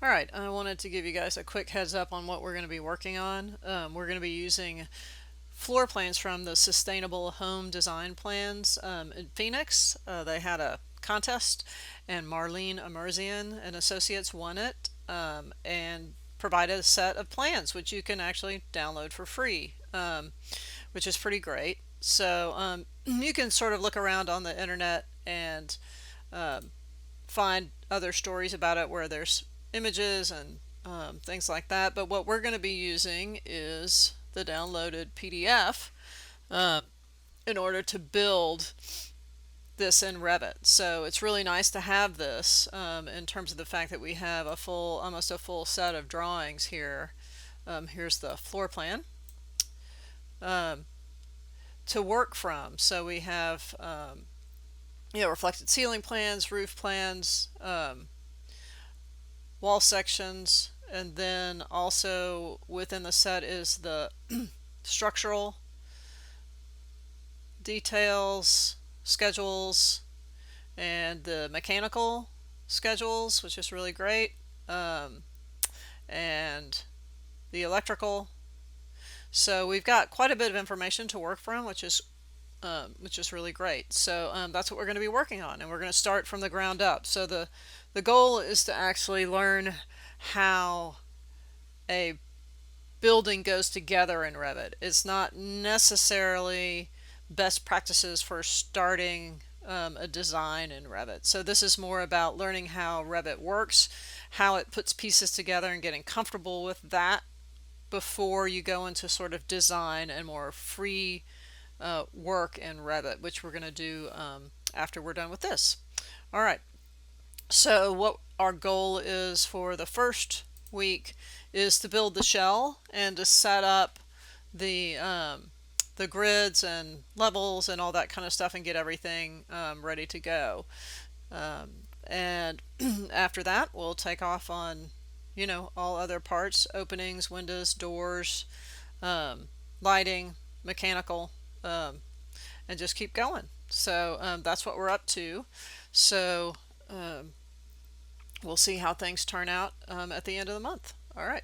All right, I wanted to give you guys a quick heads up on what we're going to be working on. We're going to be using floor plans from the Sustainable Home Design Plans in Phoenix. They had a contest, and Marlene Imirzian and Associates won it and provided a set of plans which you can actually download for free, which is pretty great. So you can sort of look around on the internet and find other stories about it where there's images and things like that. But what we're going to be using is the downloaded PDF uh, in order to build this in Revit. So it's really nice to have this in terms of the fact that we have almost a full set of drawings here. Here's the floor plan um, to work from. So we have reflected ceiling plans, roof plans, wall sections, and then also within the set is the structural details, schedules, and the mechanical schedules, which is really great, and the electrical. So we've got quite a bit of information to work from, which is really great. So that's what we're going to be working on, and we're going to start from the ground up. So the goal is to actually learn how a building goes together in Revit. It's not necessarily best practices for starting a design in Revit. So this is more about learning how Revit works, how it puts pieces together, and getting comfortable with that before you go into sort of design and more free work in Revit, which we're going to do after we're done with this. All right. So what our goal is for the first week is to build the shell and to set up the grids and levels and all that kind of stuff and get everything ready to go. And after that, we'll take off on, all other parts, openings, windows, doors, lighting, mechanical, and just keep going. So that's what we're up to. So we'll see how things turn out at the end of the month. All right.